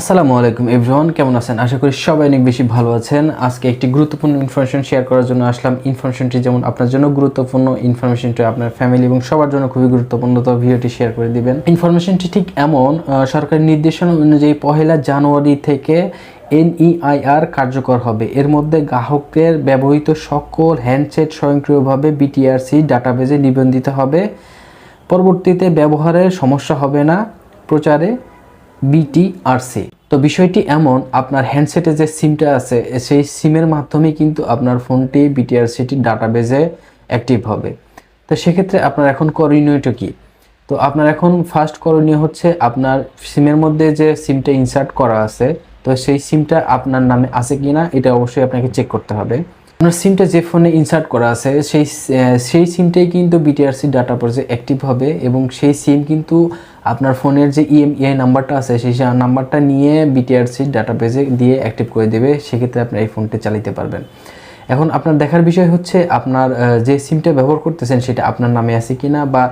আসসালামু আলাইকুম এভরিওয়ান, কেমন আছেন? আশা করি সবাই অনেক বেশি ভালো আছেন। আজকে একটি গুরুত্বপূর্ণ ইনফরমেশন শেয়ার করার জন্য আসলাম। ইনফরমেশনটি যেমন আপনার জন্য গুরুত্বপূর্ণ, ইনফরমেশনটি আপনার ফ্যামিলি এবং সবার জন্য খুবই গুরুত্বপূর্ণ, তো ভিডিওটি শেয়ার করে দিবেন। ইনফরমেশনটি ঠিক এমন, সরকারি নির্দেশনা অনুযায়ী 1 জানুয়ারি থেকে NEIR কার্যকর হবে। এর মধ্যে গ্রাহকের ব্যবহৃত সকল হ্যান্ডসেট স্বয়ংক্রিয়ভাবে BTRC ডাটাবেজে নিবন্ধিত হবে। পরবর্তীতে ব্যবহারের সমস্যা হবে না, প্রচারে BTRC। তো বিষয়টি এমন, আপনার হ্যান্ডসেটে যে সিমটা আছে সেই সিমের মাধ্যমে কিন্তু আপনার ফোনটি BTRCটি ডাটাবেজে অ্যাক্টিভ হবে। তো সেক্ষেত্রে আপনার এখন করণীয়টা কি? তো আপনার এখন ফার্স্ট করণীয় হচ্ছে, আপনার সিমের মধ্যে যে সিমটা ইনসার্ট করা আছে, তো সেই সিমটা আপনার নামে আছে কিনা এটা অবশ্যই আপনাকে চেক করতে হবে। আপনার সিমটা যে ফোনে ইনসার্ট করা আছে সেই সিমটাই কিন্তু BTRC ডাটাবেজে অ্যাক্টিভ হবে, এবং সেই সিম কিন্তু আপনার ফোনের যে EMEI নাম্বারটা আছে সেই নাম্বারটা নিয়ে BTRC ডাটাবেজে দিয়ে অ্যাক্টিভ করে দেবে। সেক্ষেত্রে আপনি এই ফোনটি চালাতে পারবেন। এখন আপনার দেখার বিষয় হচ্ছে, আপনার যে সিমটা ব্যবহার করতেছেন সেটা আপনার নামে আছে কিনা, বা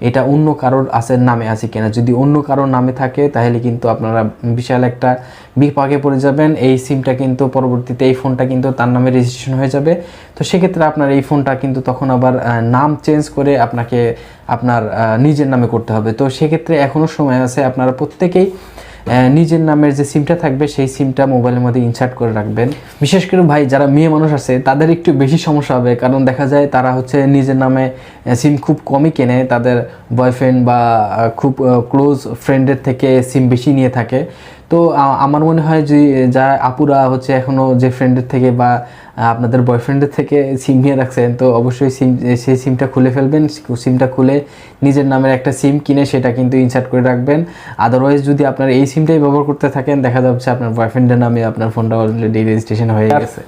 এটা অন্য কারোর নামে আছে কিনা। যদি অন্য কারোর নামে থাকে তাহলে কিন্তু আপনারা বিশাল একটা বিপাকে পড়ে যাবেন। এই সিমটা কিন্তু পরবর্তীতে এই ফোনটা কিন্তু তার নামে রেজিস্ট্রেশন হয়ে যাবে। তো সেক্ষেত্রে আপনার এই ফোনটা কিন্তু তখন আবার নাম চেঞ্জ করে আপনাকে আপনার নিজের নামে করতে হবে। তো সেক্ষেত্রে এখনও সময় আছে, আপনারা প্রত্যেকেই নিজের নামের যে সিমটা থাকবে সেই সিমটা মোবাইলের মধ্যে ইনসার্ট করে রাখবেন। বিশেষ করে ভাই যারা মেয়ে মানুষ আছে তাদের একটু বেশি সমস্যা হবে, কারণ দেখা যায় তারা নিজের নামে সিম খুব কমই কেনে, তাদের বয়ফ্রেন্ড বা খুব ক্লোজ ফ্রেন্ডের থেকে সিম বেশি নিয়ে থাকে। তো আমার মনে হয় যে যারা আপুরা এখনও যে ফ্রেন্ডের থেকে বা আপনাদের বয়ফ্রেন্ডের থেকে সিম নিয়ে রাখছেন, তো অবশ্যই সেই সিমটা খুলে ফেলবেন। সিমটা খুলে নিজের নামের একটা সিম কিনে সেটা কিন্তু ইনসার্ট করে রাখবেন। আদারওয়াইজ যদি আপনার এই সিমটাই ব্যবহার করতে থাকেন, দেখা যাচ্ছে আপনার বয়ফ্রেন্ডের নামে আপনার ফোনটা অলরেডি রেজিস্ট্রেশন হয়ে গেছে।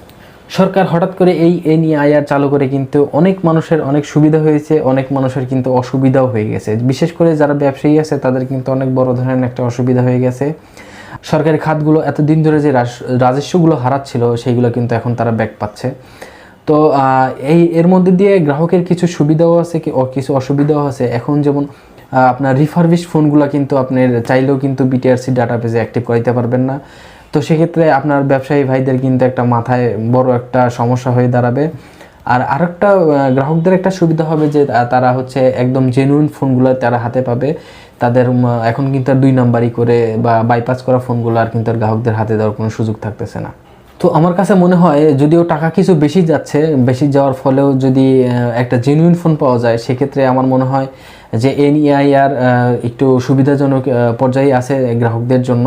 সরকার হঠাৎ করে এই NEIR চালু করে কিন্তু অনেক মানুষের অনেক সুবিধা হয়েছে, অনেক মানুষের কিন্তু অসুবিধাও হয়ে গেছে। বিশেষ করে যারা ব্যবসায়ী আছে তাদের কিন্তু অনেক বড় ধরনের একটা অসুবিধা হয়ে গেছে। সরকারি খাতগুলো এতদিন ধরে যে রাজস্বগুলো হারাচ্ছিল সেইগুলো কিন্তু এখন তারা ব্যাক পাচ্ছে। তো এর মধ্যে দিয়ে গ্রাহকের কিছু সুবিধাও আছে, কিছু অসুবিধাও আছে। এখন যেমন আপনার রিফারবিশ ফোনগুলো কিন্তু আপনার চাইলেও কিন্তু BTRC ডাটাবেজে অ্যাক্টিভ করাইতে পারবেন না। তো সেক্ষেত্রে আপনার ব্যবসায়ী ভাইদের কিন্তু একটা মাথায় বড় একটা সমস্যা হয়ে দাঁড়াবে। আর আরেকটা গ্রাহকদের একটা সুবিধা হবে যে তারা একদম জেনুইন ফোনগুলো তারা হাতে পাবে। তাদের এখন কিন্তু আর 2 নাম্বারই করে বা বাইপাস করা ফোনগুলো আর কিন্তু আর গ্রাহকদের হাতে দেওয়ার কোনো সুযোগ থাকতেছে না। তো আমার কাছে মনে হয়, যদিও টাকা কিছু বেশি যাচ্ছে, বেশি যাওয়ার ফলেও যদি একটা জেনুইন ফোন পাওয়া যায়, সেক্ষেত্রে আমার মনে হয় যে NEIR একটু সুবিধাজনক পর্যায়ে আছে গ্রাহকদের জন্য।